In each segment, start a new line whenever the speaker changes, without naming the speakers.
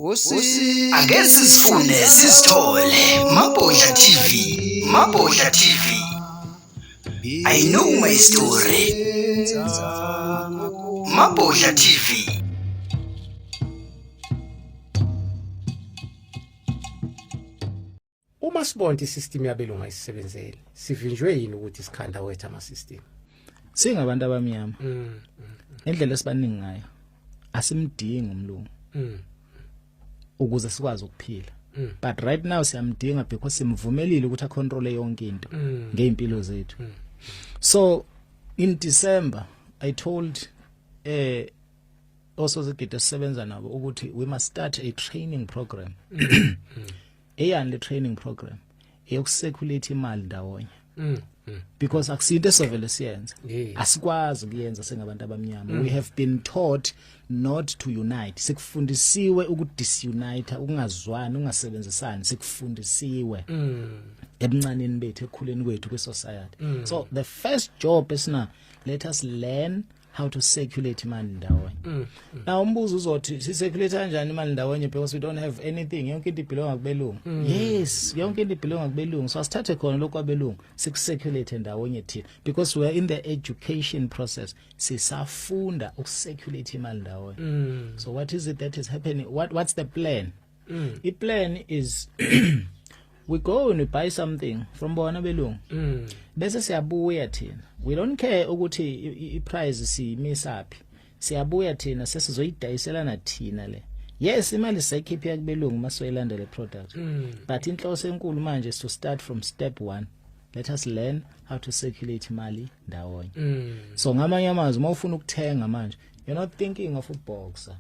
Ake sisifune sisithole Mabhodla TV. Mabhodla TV. I know my story. Mabhodla TV.
Uma sibonke isystem yabelungu ayisebenzeli sivinjwe yini ukuthi sikhanda wethu ama system
singabantu abamnyama indlela esibaningi ngayo asimdingi umlungu ukuze sikwazi ukuphila but right now siyamdinga because simvumelile ukuthi acontrol yonke into ngeimpilo zethu. So in December I told also the gate sebenza nabo ukuthi we must start a training program le training program eyokusekulate imali ndawonye because akusinto esovele siyenza asikwazi ukuyenza sengabantu abamnyama. We have been taught not to unite. Sikufundisiwe ukudisunite, ukungazwani, ungasebenzisani, sikufundisiwe ebuncaneni bethu ekukhuleni kwethu kwisociety. So the first job esina, let us learn how to circulate imali ndawonye. Now umbuzo uzothi sicirculate kanjani imali ndawonye because we don't have anything, yonke into ibelonga kubelungu. Yes, yonke into ibelonga kubelungu. So asithathe khona lokho kwabelungu sikucirculate ndawonye thina because we are in the education process. Sisafunda ukucirculate imali ndawonye. So what is it that is happening? What's the plan? The plan is we go and we buy something from bona belungu. Bese siyabuya thina. We don't care ukuthi iprice siyimisaphi. Siyabuya thina sesizoyidayiselana thina le. Yes, imali siyikhipha kubelungu masoyilanda le product. But inhloso enkulu manje is to start from step 1. Let us learn how to circulate imali ndawonye. So ngamanye amazwi mawufuna ukuthenga manje, you're not thinking of a boxer.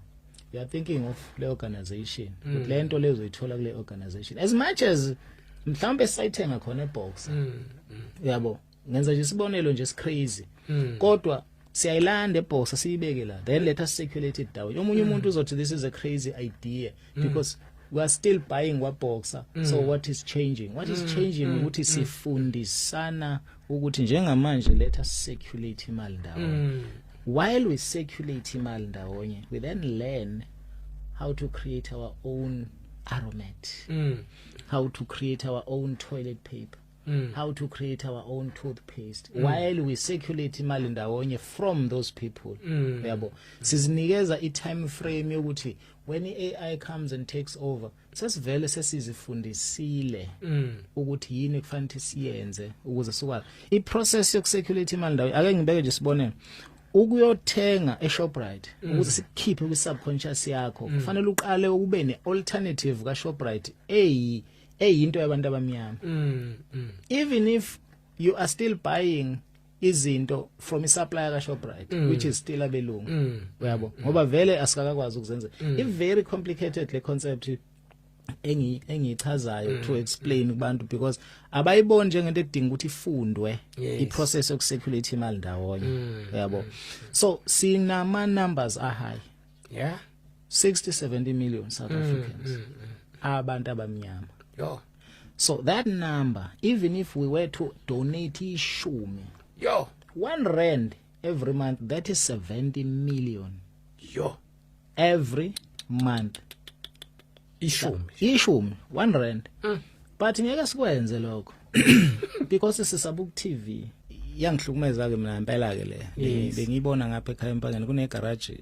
You are thinking of the organization. Le nto lezo uyithola kule organization. As much as mhlambe sayithenga khona ebox. Yabo, ngenza nje sibonelo nje crazy. Kodwa siyayilanda ebox siyibeke la. Then let us circulate it down. Omunye umuntu uzothi this is a crazy idea because we are still buying what boxer. So what is changing? What is changing ukuthi sifundisana ukuthi njengamanje let us circulate imali ndawonye. While we circulate imali ndawonye, we then learn how to create our own aromat, how to create our own toilet paper, how to create our own toothpaste, while we circulate imali ndawonye from those people. Yabo, sizinikeza i-time frame yokuthi when AI comes and takes over, sesivele sesizifundisile ukuthi yini kufanele siyenze ukuze sikwazi i-process yokucirculate imali ndawonye. Ake ngibeke nje sibonele ukuyothenga eShoprite ukuthi sikhiphe kwi-subconscious yakho kufanele uqale ube ne-alternative kaShoprite eyinto yabantu abamnyama. Even if you are still buying izinto from i-supplier kaShoprite which is still abelungu, uyabo, ngoba vele asikakwazi ukuzenza. It's very complicated le concept engichazayo to explain kubantu because abayiboni njengento edinga ukuthi ifundwe i-process yokucirculate imali ndawonye. Yabo, so sinama numbers are high, 60-70 million South Africans abantu abamnyama. So that number, even if we were to donate ishumi, 1 rand every month, that is 70 million every month. Ishumi 1 rand. But ngeke sikwenze lokho because sisabuka TV yangihlukumeza ke mina impela ke le bengiyibona ngapha ekhaya empangeni kune garage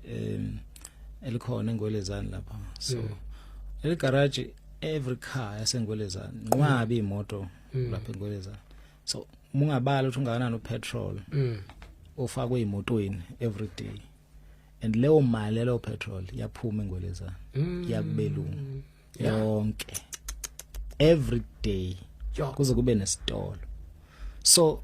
elikhona eNgwelezani lapha. So le garage every car yaseNgwelezani nqwabi imoto lapha eNgwelezani. So mungabala ukuthi ungana no petrol ofakwe imotweni every day, and leyo mali leyo petrol yaphuma eNgwelezani yakubelungu yonke every day kuze kube nesitolo. So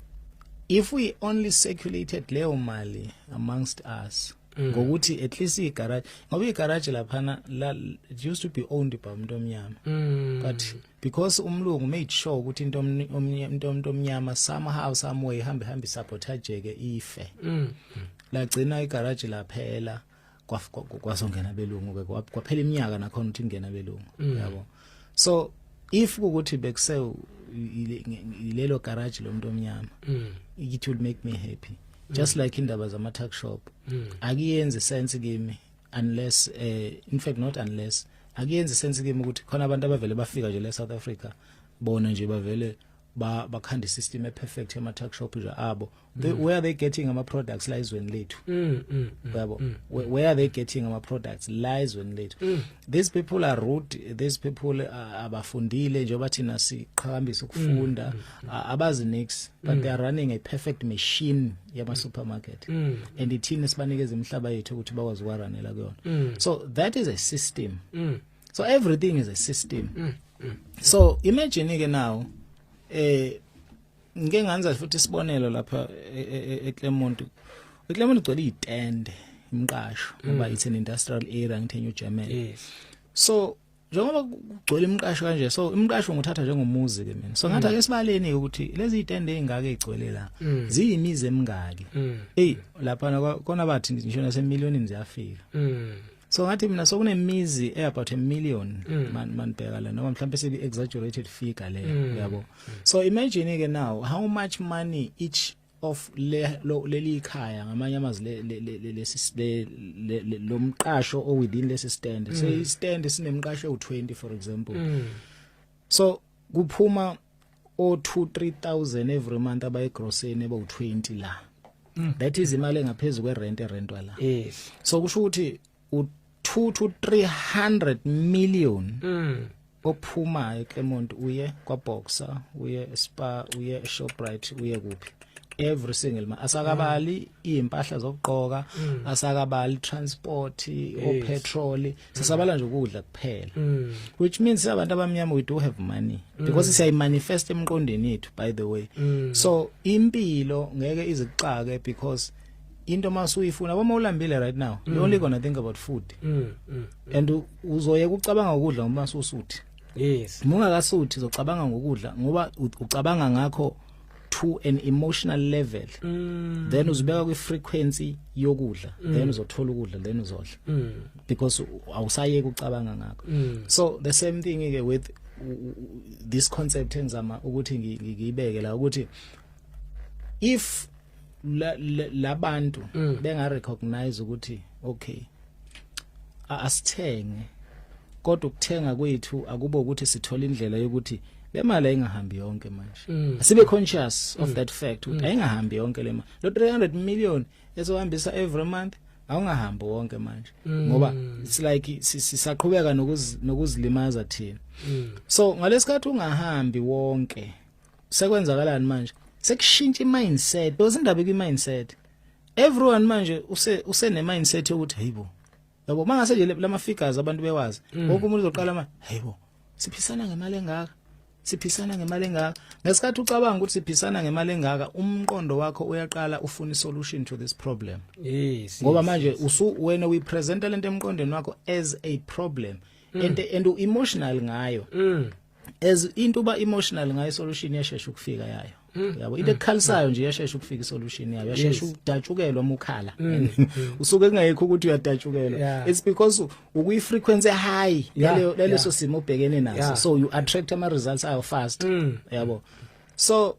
if we only circulated leyo mali amongst us ngokuthi at least igarage, ngoba igarage laphana it used to be owned by umuntu omnyama, but because umlungu made sure ukuthi into omnyama somehow some way hambe sabotage ke ife, lagcina igarage laphela kwasongena belungu ke kwaphela iminyaka nakhona ukuthi ingena belungu. Yabo, so if ukuthi bekuse ilelo garage lomuntu omnyama, it would make me happy. Just like indaba zama tuck shop, akiyenze sense kimi unless in fact not unless akuyenzi sense kimi ukuthi khona abantu abavele bafika nje le South Africa bona nje bavele bakhanda system perfect ema tuck shop nje abo where are they getting ama products la izweni lethu yabo where are they getting ama products la izweni lethu these people are rude, these people abafundile nje bathina siqhakambisa ukufunda abazi nix but they are running a perfect machine yama supermarket and ithini sibanikeza imhlaba yethu ukuthi bakwazi ukwaranela kuyona so that is a system so everything is a system so imagine ke now ngeke nganza futhi isibonelo lapha eClermont ugcwele itende imqasho ngoba it's an industrial area ngithe New Germany so njengoba kugcwele imqasho kanje so imqasho nguthatha njengomuzi ke mina so ngathi ake sibaleni ukuthi lezi itende ezingaka ezigcwele la ziyimizi emingaki lapha kona bathi ngisho nasemillionini ziyafika so ngathi mina sokunemizi about 1 million man bheka la noma mhlawumbe sebi exaggerated figure le yabo so imagine ke now how much money each of leli ikhaya ngamanye amazwi lo mqasho o within lesi stand so i stand sinemqasho u20 for example so kuphuma o 2-3,000 every month abayigrosseni bawu20 la that is imali engaphezulu kwerent erentwa la so kusho ukuthi 2 to 300 million ophuma eClermont uye kwaBoxer uye Spar uye Shoprite uye kuphi every single month asakabali impahla zokugqoka asakabali transport o petrol sisabala nje ukudla kuphela which means abantu abamnyama we do have money because siya manifest emqondweni yethu by the way so impilo ngeke izixake because into masuyifuna boma ulambile right now you only gonna think about food and uzoye ukucabanga ukudla ngoba masusuthi mungakasuthi uzocabanga ngokudla ngoba ucabanga ngakho to an emotional level then uzibeka kwi frequency yokudla then uzothola ukudla then uzodla because awusayeke ukucabanga ngakho so the same thing ke with this concept enzama ukuthi ngiyibeke la ukuthi if labantu benga recognize ukuthi okay asithenge kodwa ukuthenga kwethu akubo ukuthi sithola indlela yokuthi le mali ayingahambi yonke manje asibe conscious of that fact ukuthi ayingahambi yonke le mali lo 300 million ezohambisa every month awungahambi wonke manje ngoba it's like sisaqhubeka nokuzilimaza thina so ngalesikhathi ungahambi wonke sekwenzakalani manje sekushintsha mindset because indaba ke mindset everyone manje usene mindset yokuthi hayibo yabo mangase nje lama figures abantu bewazi wonke umuntu uzoqala hayibo siphisana ngemali engaka ngesikhathi ucabanga ukuthi siphisana ngemali engaka umqondo wakho uyaqala ufuna isolution to this problem ngoba manje wena we present lento emqondweni wakho as a problem and emotional ngayo as into ba emotional ngayo solution yashesha ukufika yayo yabo into ekhalisayo nje yashesha ukufika isolution yayo yashesha udatshukelwa umukhala usuke kungayikho ukuthi uyadatshukelwa it's because ukuyi frequency high leso simo ubhekene naso so you attract ama results ayo fast yabo so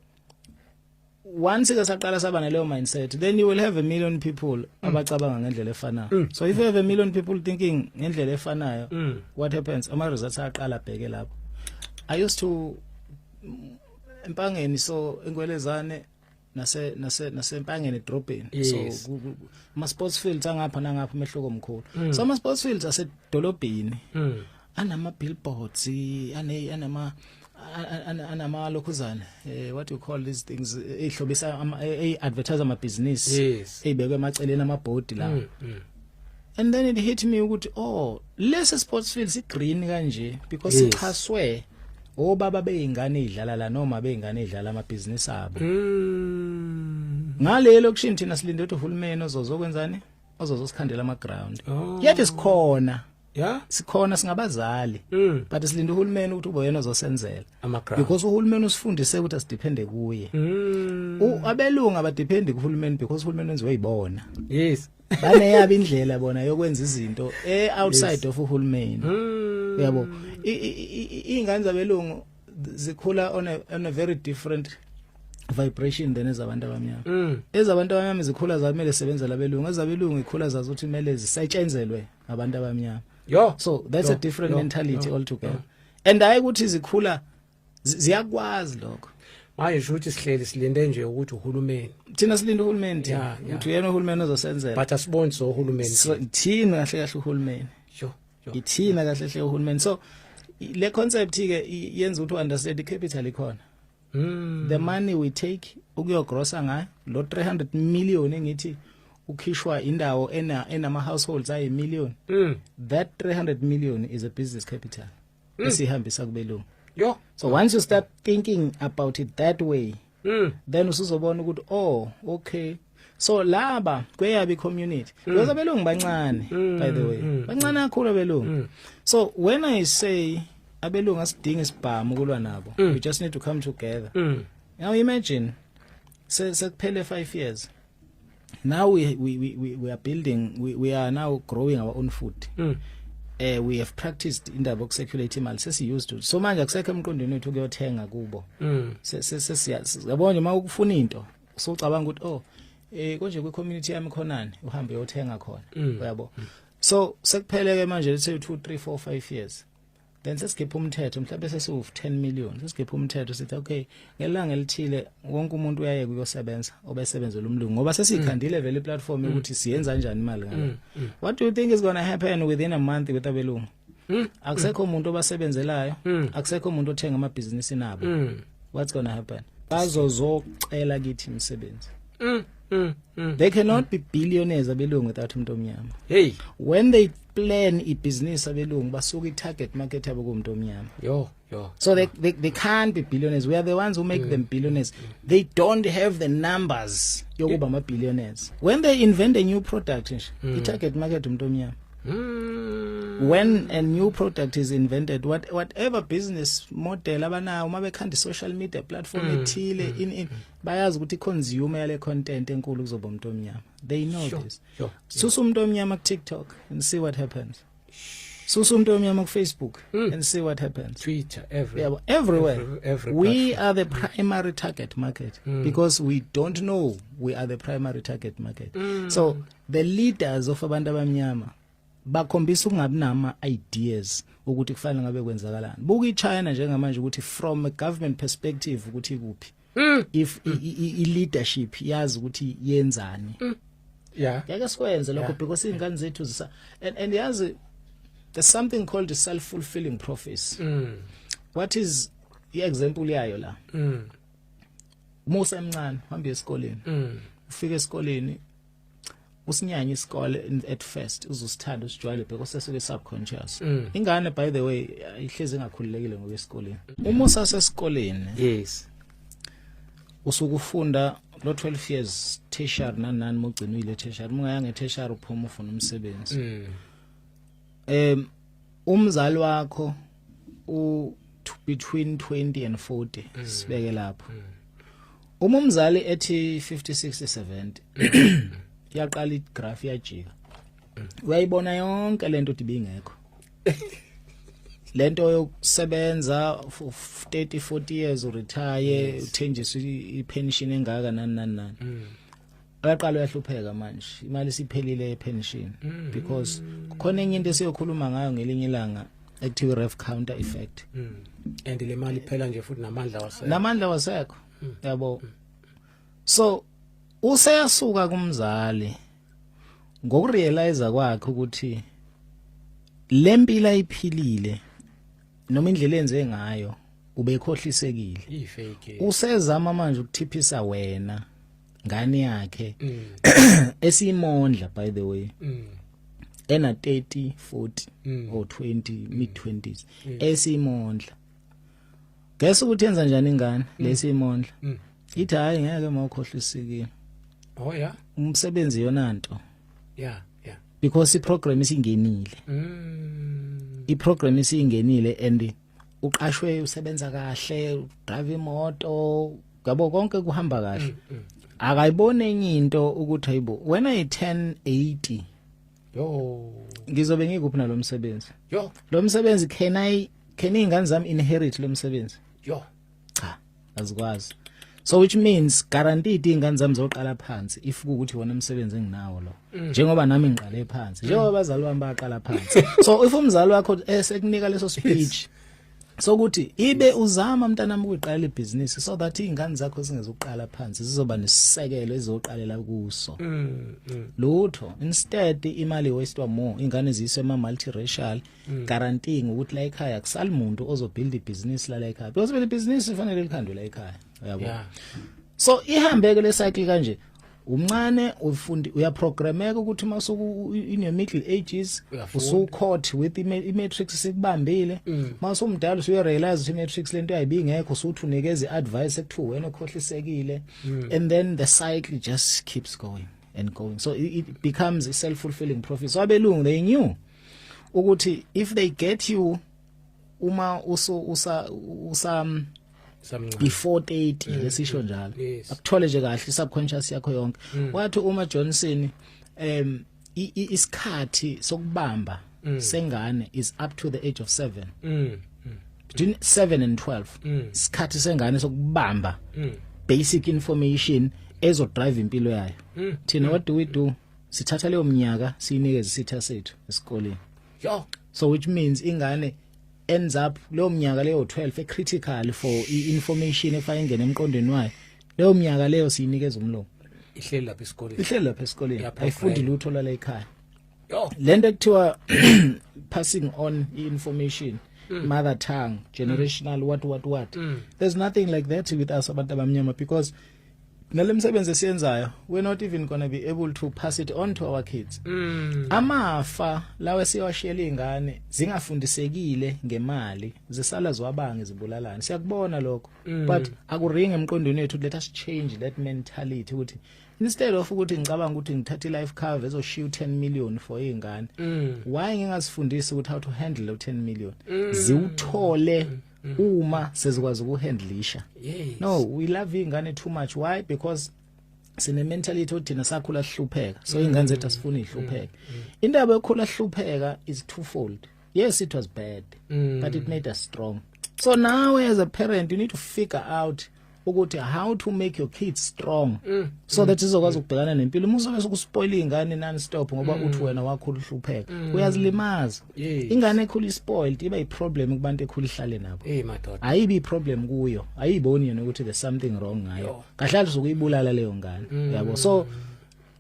once ke saqala saba naleyo mindset then you will have 1 million people abacabanga ngendlela efanayo so if you have 1 million people thinking ngendlela efanayo what happens ama results aqala bheke lapho I used to empangeni so engwelezane nase empangeni edrobheni so ama sports fields angapha nangapha emehloko omkhulu so ama sports fields asedolobheni anama billboards anama lokhuzana what you call these things ehlobisa advertise ama business ebekwe emaceleni ama board la and then it hit me ukuthi less sports fields igreen kanje because ichaswe obaba beingane idlala la noma beingane idlala ama business abo ngalelo kushini thina silinde ukuthi uhulumeni ozozokwenzani ozozosikhandela ama ground yet sikhona sikhona singabazali but silinde uhulumeni ukuthi ube yena ozosenzela because uhulumeni usifundise ukuthi asidepende kuye abelungu abadepende kuhulumeni because uhulumeni wenziwe yibona bane yabe indlela bona yokwenza izinto outside of uhulumeni yabo ingane zabelungu zikhula on a very different vibration than ezabantu abamnyama ezabantu abamnyama zikhula zamele sebenza labelungu ezabelungu ikhula zazi ukuthi kumele zisetshenzelwe abantu abamnyama
Yo.
So that's
Yo.
a different
Yo.
mentality
Yo.
altogether. And hayi ukuthi zikhula ziyakwazi lokho.
Manje sho ukuthi sihleli silinde nje ukuthi uhulumeni.
Thina silinda uhulumeni
Yeah, yeah.
uthi yena uhulumeni ozosenzela.
But asiboni so uhulumeni.
So thina kahle kahle uhulumeni.
Yo.
Ithina kahle kahle uhulumeni. So le concept ke yenza ukuthi understand capital ikhona. The money we take ukuyogrossa ngayo lo 300 million engithi ukhishwa indawo enama households ayi million. That 300 million is a business capital. Esihambisa kubelungu.
Yo.
So once you start thinking about it that way, then usuzobona ukuthi oh okay. So laba kweyabi community because abelungu bancane by the way. Bancane kakhulu abelungu. So when I say abelungu asidinga isibhamu kulwa nabo, we just need to come together. Now imagine sekuphele 5 years. Now we are building, we are now growing our own food. We have practiced indaba yokucirculate imali sesi used to. So manje akusekho emqondweni wethu ukuyothenga kubo. Yabona uma ukufuna into usocabanga ukuthi oh konje kwi community yami khonani uhambe uyothenga khona. Uyabo. So sekupheleke manje let's say 2 3 4 5 years. Then sesikhipha umthetho mhlawumbe sesiwu 10 million. Sesikhipha umthetho sithi okay ngelanga elithile wonke umuntu uyaye kuyosebenza obesebenzela umlungu ngoba sesikhandile vele platform ukuthi siyenza kanjani imali ngalo. What do you think is going to happen within a month with abelungu? Akusekho umuntu obasebenzelayo, akusekho umuntu othenga amabhizinisi nabo. What's going to happen? Bazozocela kithi imisebenzi. They cannot be billionaires abelungu without umuntu omnyama.
Hey,
when they plan a business abelungu basuka i-target market yabo kumuntu omnyama.
Yo.
So they can't be billionaires. We are the ones who make them billionaires. They don't have the numbers yokuba ama billionaires. When they invent a new product, i-target market umuntu omnyama. When a new product is invented, whatever business model abanayo uma bekhanda social media platform ethile in bayazi ukuthi consumer yale content enkulu kuzoba umuntu omnyama. They know this. Susa umuntu omnyama ku TikTok and see what happens. Susa umuntu omnyama ku Facebook and see what happens.
Twitter,
everywhere. We
platform.
are the primary target market because we don't know we are the primary target market. So the leaders of abantu abamnyama bakhombisa ukungabi nama ideas ukuthi kufanele ngabe kwenzakalani. Buka iChina njengamanje ukuthi from a government perspective ukuthi kuphi. If I leadership yazi ukuthi yenzani. Yake sikwenze lokho because ingane zethu zisa and yazi there's something called a self-fulfilling prophecy. What is the example yayo la? Musa emncane hamba esikoleni. Ufika esikoleni usinyanya isikole at first uzosithanda usijwayele because sesuke subconscious. Ingane by the way ihlezi engakhululekile ngoba esikoleni. Uma usasesikoleni
Yes.
usukufunda lo 12 years tertiary nani mogcinile tertiary mungayanga tertiary uphuma ufuna umsebenzi. Umzali wakho between 20 and 40 sibeke lapho. Uma umzali ethi 50 60 70 yaqala igraph yajika. Uyayibona yonke lento ukuthi bingekho. Lento yokusebenza 30 40 years uretire uthenjiswa ipension engaka nani. Uyaqala uyahlupheka manje. Imali siphelile yepension because kukhona enye into esiyokhuluma ngayo ngelinye ilanga ekuthiwa ref counter effect.
And le mali phela nje futhi
namandla wasekho. Yabo. So useyasuka kumzali ngokurealize kwakhe ukuthi lempilo ayiphilile noma indlela enze ngayo ubekhohlisekile.
ifake.
Usezama manje ukuthiphisa wena ngane yakhe esimondla by the way. Ena 30 40 or 20 mid 20s esimondla. Guess ukuthi yenza njani ingane lesimondla? Ithi hayi ngeke mawukhohlisekile.
Oh yeah.
Umsebenzi yona nto.
Yeah.
Because iprogram isingenile. Iprogram isingenile and uqashwe usebenza kahle, drive imoto, ngabo konke kuhamba kahle. Akayibona enye into ukuthi hayibo when I turn 80 ngizobe ngikuphi nalo msebenzi. Lo msebenzi can ingane zami inherit lo msebenzi? Cha, azikwazi. So which means guaranteed ingane zami zoqala phansi if ukuthi wona umsebenzi enginawo lo njengoba nami ngiqale phansi njengoba abazali bami baqala phansi so if umzali wakho esekunika leso speech sokuthi ibe uzama mntanami ukuqala ibusiness so that ingane zakho zingezoqala phansi zizoba nesisekelo ezoqalela kuso lutho instead imali waste more ingane ziswe ema multiracial guaranteeing ukuthi la ekhaya kusali umuntu ozobuild ibusiness la ekhaya because le business ifanele likhandwe la ekhaya yabo so ihambeke le cycle kanje umncane ufundi uyaprogrameka ukuthi masuku in your middle ages usucaught with imatrix sikubambile masumdala usurealize ukuthi imatrix lento ayibingekho usuthi unikeze advice ekuthiwa wena okhohlisekile and then the cycle just keeps going and going so it becomes a self-fulfilling prophecy so abelungu they knew ukuthi if they get you uma usa before 30 lesisho njalo akuthole nje kahle subconscious yakho yonke wathi uma Johnson isikhathi sokubamba sengane is up to the age of 7 between 7 and 12 isikhathi sengane sokubamba basic information ezo drive impilo yayo thina what do we do sithatha leyo mnyaka siyinikeze isitha sethu esikoleni so which means ingane ends up leyo mnyaka leyo 12 critical for information efa ingene emqondweni wayo leyo mnyaka leyo siyinikeza umlomo
ihleli lapha esikoleni
ayifundi lutho la ekhaya lento ekuthiwa passing on information mother tongue generational what there's nothing like that with us abantu abamnyama because nalemsebenze esiyenzayo we're not even going to be able to pass it on to our kids amafa lawe siyawashiyela ingane zingafundisekile ngemali zisala zwabange zibulalana siyakubona lokho but akuringe emqondweni wethu let us change that mentality ukuthi instead of ukuthi ngicabanga ukuthi ngithatha life cover ezoshiya 10 million for ingane why ngingasifundisi ukuthi how to handle 10 million ziwuthole uma sezikwazi ukuhandlisha no we love ingane too much why because sine mentality othina sakhula hlupheka so ingane zethu asifuni ihlupheka indaba yokhula hlupheka is twofold yes it was bad but it made us strong so now as a parent you need to figure out ukuthi how to make your kids strong so that izokwazi ukubhekana nempilo musobe ukuspoil ingane non stop ngoba uthi wena wakhula uhlupheka uyazilimaza ingane ekhula spoiled iba i problem kubantu ekhula ihlale nabo
madoda
ayibi problem kuyo ayiboni yena ukuthi there's something wrong ngayo kahle uzokuyibulala leyo ngane yabo so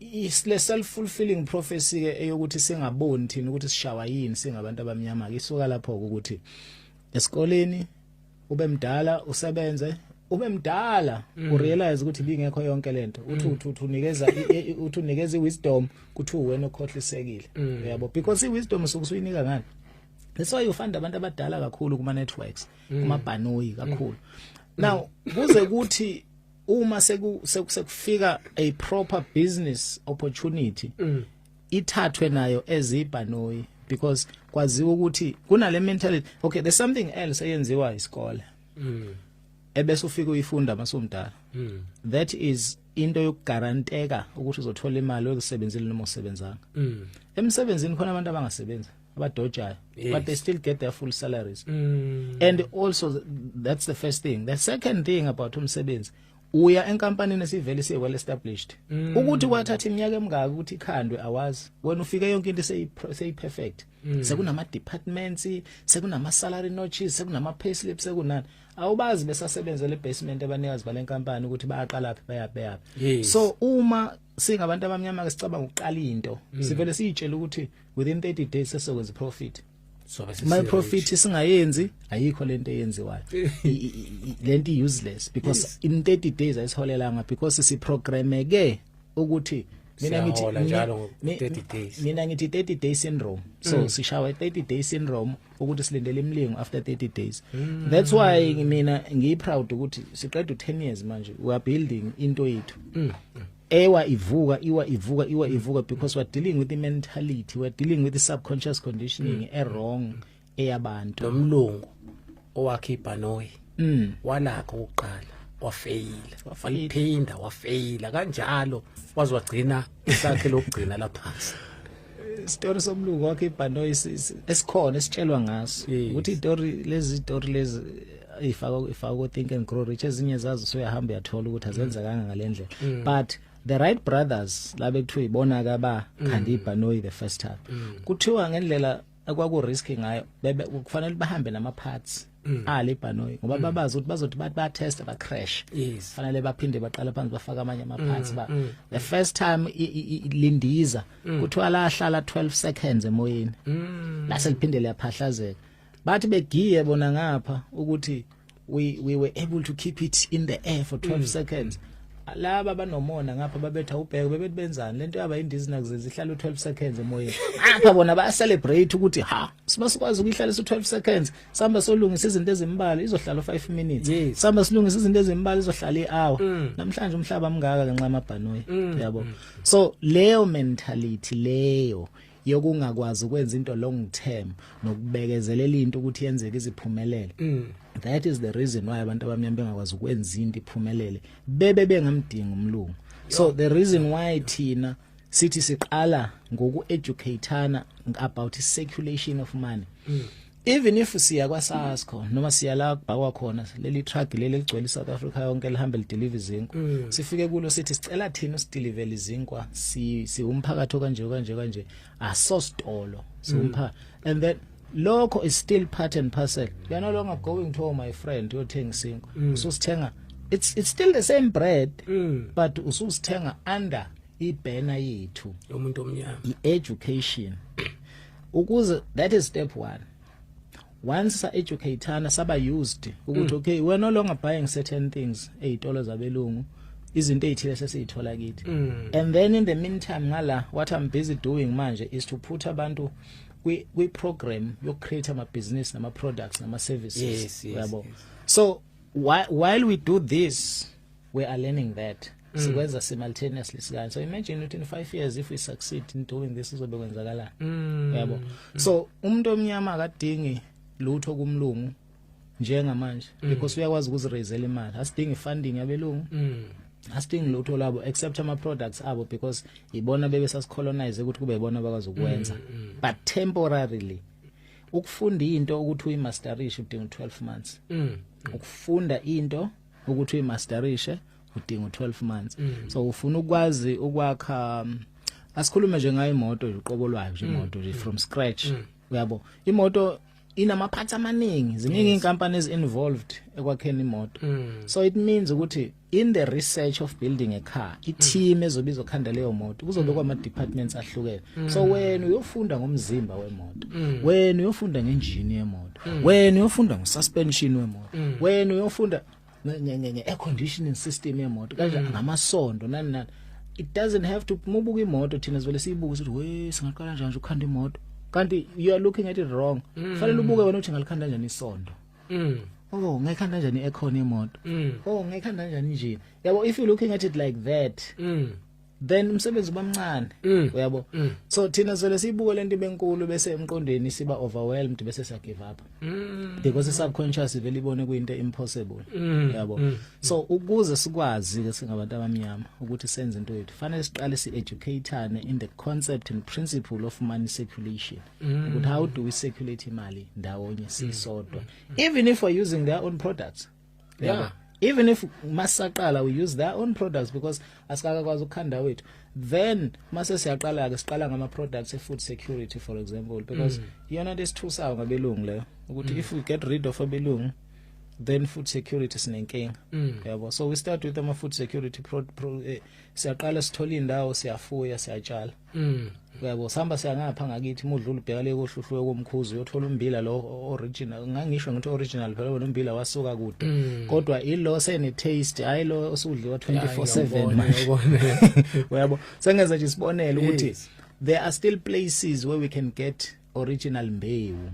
isle self-fulfilling prophecy ke eyokuthi singaboni thina ukuthi sishawa yini singabantu abamnyama ke isuka lapho ukuthi esikoleni ube mdala usebenze ube mdala urealize ukuthi bingekho yonke lento uthi unikeza wisdom kuthi wena okhohlisekile yabo because iwisdom sokusuyinika ngani that's why you find abantu abadala kakhulu kuma networks kuma banoyi kakhulu now kuze ukuthi uma sekufika a proper business opportunity ithathwe nayo ezibhanoyi because kwaziwa ukuthi kunale mentality okay there's something else eyenziwa isikole ebese ufika uyifunda masomdala that is into yokugaranteka ukuthi uzothola imali yokusebenzela noma usebenzanga emsebenzini khona abantu abangasebenza abadojayo but they still get their full salaries and also that's the first thing the second thing about umsebenzi uya enkampanini esivele siye well established ukuthi kwathatha iminyaka emingaka ukuthi ikhandwe awazi wena ufike yonke into seyi perfect sekunama departments sekunama salary notches sekunama payslips sekunani awubazi besasebenzele basement abanikazi balenkampani ukuthi bayaqala yaphi so uma singabantu abamnyama ke sicabanga uqala into sivele siyitshela ukuthi within 30 days sesokwenza profit so my profit singayenzi ayikho lento eyenziwayo lento useless because in 30 days ayisiholelanga because siprogrameke ukuthi mina ngithi 30 days syndrome so sishawa 30 days syndrome ukuthi silindele imlingo after 30 days that's why mina ngiproud ukuthi siqeda 10 years manje we are building into yethu iwa ivuka because we're dealing with the mentality we're dealing with the subconscious conditioning wrong eyabantu
nomlungu owakhe ibhanoyi walakho ukuqala wafeyila kanjalo wazwagcina isakhe lokugcina laphansi
story somlungu wakhe iBhanoyi esikhona esitshelwa ngaso ukuthi lezi story lezi ifaka ku Think and Grow Rich ezinye zazo soyahamba yathola ukuthi azenzekanga ngalendlela but the Wright brothers labe kuthiwa ibona ka ba khanda iBhanoyi the first time kuthiwa ngendlela akwaku risky ngayo kufanele bahambe nama parts le Bhanoyi ngoba babazi ukuthi bazothi ba test ba crash fanele baphinde baqala phansi bafaka amanye ama parts ba the first time lindiza kuthiwa la hlala 12 seconds emoyeni la seliphindele yaphahlazeka bathi begiye bona ngapha ukuthi we were able to keep it in the air for 12 seconds laba banomona ngapha babetha ubheke bebethi benzani lento yaba indizi nakuzenza ihlala 12 seconds emoyeni apha bona ba celebrate ukuthi ha sibasikwazi ukuyihlala 12 seconds samba solungisa izinto ezimbala izohlala 5 minutes samba silungisa izinto ezimbala izohlala i-hour namhlanje umhlaba mngaka kanxa amaBhanoyi yabo so leyo mentality leyo yokungakwazi ukwenza into long term nokubekezelela into ukuthi yenzeke iziphumelele that is the reason why abantu abamnyama bengakwazi ukwenza into iphumelele bebe bengamdinga umlungu so the reason why thina sithi siqala ngoku educateana about circulation of money even if siya kwa SASCO noma siya la kubhakwa khona leli truck leli ligcwele South Africa yonke lihambe lideliver izinkwa sifike kulo sithi sicela thina usideliver izinkwa si umphakathi kanje asostolo siumpha and then lokho is still part and parcel you are no longer going to my friend yothenga isinkwa ususithenga it's still the same bread but ususithenga under ibanner yethu
yomuntu omnyama
education ukuze that is step 1 once sa educateana saba used ukuthi okay we're no longer buying certain things $8 zabelungu izinto ezithile sesizithola kithi and then in the meantime ngala what I'm busy doing manje is to put abantu we program you create ama business nama products nama services yabo so while we do this we are learning that sikwenza simultaneously sikanje so imagine within 5 years if we succeed in doing this izobe kwenzakala yabo so umuntu omnyama akadingi lutho kumlungu njengamanje because uyakwazi ukuziraisela imali asidingi funding yabelungu asidingi lutho labo except ama products abo because ibona bebe sasicolonize ukuthi kube ibona bakwazi ukwenza but temporarily ukufunda into ukuthi uyimasterishe udinga 12 months ukufunda into ukuthi uyimasterishe udinga 12 months so ufuna ukwazi ukwakha asikhulume nje ngayo imoto uqobo lwayo nje imoto from scratch uyabo imoto inama parts amaningi ziningi inkampani involved ekwakheni imoto so it means ukuthi in the research of building a car i-team ezobiza okhanda leyo moto kuzobekwa ama departments ahlukene so wena uyofunda ngomzimba wemoto wena uyofunda ngeengine yemoto wena uyofunda ngosuspension wemoto wena uyofunda air conditioning system yemoto kanje ngamasondo nani it doesn't have to mubuka imoto thina sivele siyibuka ukuthi we singaqala kanjani ukhanda imoto kanti you are looking at it wrong fanele ubuke wena uthi ngalikhanda kanjani isondo oh ngikhanda kanjani i-aircon yemoto oh ngikhanda kanjani nje yabo if you looking at it like that then umsebenzi ubamncane uyabo so thina sivele siyibuke lento benkulu bese emqondweni siba overwhelmed bese siya give up because subconscious vele ibone kuyinto impossible yabo so ukuze sikwazi ke singabantu abamnyama ukuthi senze into yethu fanele siqale si-educateane in the concept and principle of money circulation ukuthi how do we circulate imali ndawonye sisodwa even if we're using their own products even if masaqala we use their own products because asikakwazi ukukhanda wethu then mase siyaqala ke siqala ngama products food security for example because yona lesithusayo ngabelungu leyo ukuthi if we get rid of abelungu then food security sinenkinga yabo so we start with ama food security siyaqala sithola indawo siyafuya siyatshala yabo sihamba siyangapha ngakithi mudlula ubheka le kohluhluwe komkhuzu uyothola umbila lo original ngangisho ngithi original phela wona umbila wasuka kude kodwa ilo sene taste hayi lo osudliwa 24/7 yabo sengenza nje sibonele ukuthi there are still places where we can get original mbewu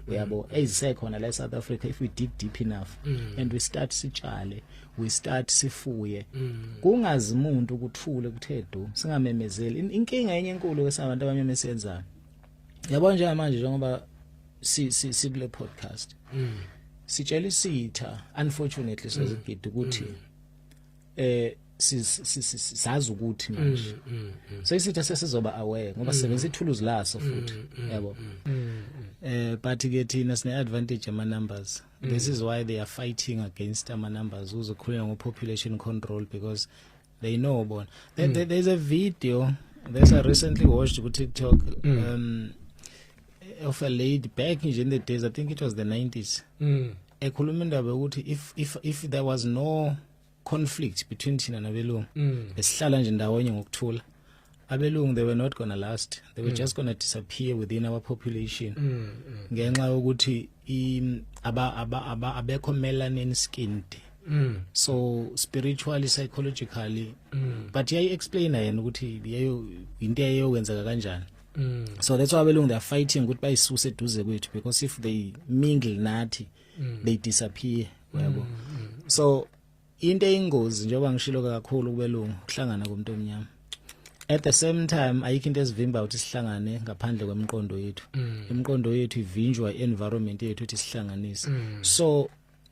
uyabo ezisekhona la South Africa if we dig deep enough and we start sitshale we start sifuye kungazi umuntu ukuthule kuthedu singamemezeli inkinga yenye enkulu kwesabantu abamnyama esiyenzayo yabo nje manje njengoba si kule podcast sitshela isitha unfortunately sezigidi ukuthi sazi ukuthi manje so isithi sesizoba aware ngoba sebenzisa ithuluzi laso futhi yabo but ke thina sine advantage ama numbers. This is why they are fighting against ama numbers uzokhuluma ngo population control because they know about there's a video there's a recently watched on TikTok of a lady back in the days, I think it was the 90s. Ekhuluma indaba ukuthi if there was no conflict between thina nabelungu besihlala nje ndawonye ngokuthula abelungu they were not going to last, they were just going to disappear within our population ngenxa yokuthi abekho melanin skinned so spiritually psychologically but yayi explain yena ukuthi yayo into eyenzeka kanjani. So that's why abelungu they are fighting ukuthi bayisuse eduze kwethu because if they mingle nathi they disappear yabo. So into eyingozi njengoba ngishilo kakhulu kubelungu kuhlangana komuntu omnyama. At the same time ayikho into esivimba ukuthi sihlangane ngaphandle kwemiqondo yethu. Imiqondo yethu ivinjwa environment yethu ukuthi sihlanganise. So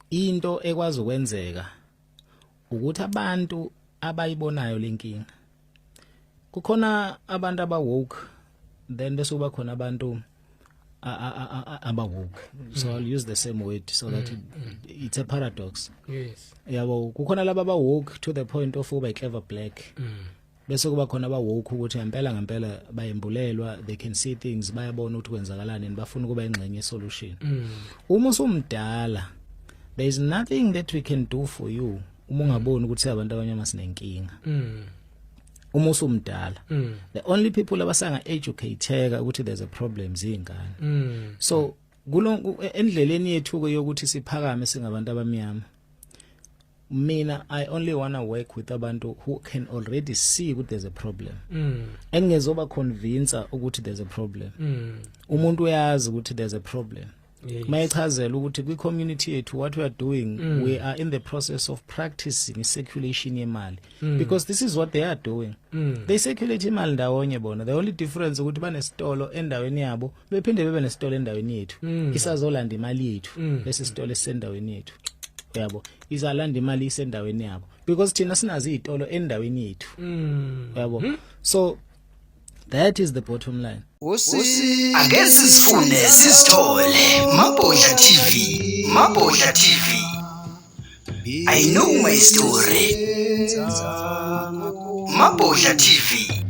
into ekwazi ukwenzeka ukuthi abantu abayibonayo lenkinga kukhona abantu abawoke then bese kuba khona abantu abawoke. So I'll use the same word so that it's a paradox.
Yes.
Yabo kukhona laba abawoke to the point of uba clever black. Bese kuba khona abawoke ukuthi ngempela bayembulelwa, they can see things, bayabona ukuthi kwenzakalani bafuna kuba ingxenye solution. Uma usumdala there is nothing that we can do for you uma ungaboni ukuthi abantu abanyama sinenkinga. Uma usumdala the only people abasanga educateka ukuthi there's a problem zingane. So endleleni yethu yokuthi siphakame singabantu abamnyama, mina I only want to work with abantu who can already see ukuthi there's a problem engezoba convince ukuthi there's a problem. Umuntu uyazi ukuthi there's a problem. Mayichazela ukuthi kwi community yethu what we are doing we are in the process of practicing circulation yemali because this is what they are doing. They circulate imali ndawonye bona, the only difference ukuthi banesitolo endaweni yabo bephinde bebe nesitolo endaweni yethu isazolanda imali yethu bese isitolo esendaweni yethu yabo izalanda imali isendaweni yabo because thina sinazi izitolo endaweni yethu yabo. So that is the bottom line.
Ake sisifune sisithole Mabhodla TV. Mabhodla TV. I know my story. Mabhodla TV.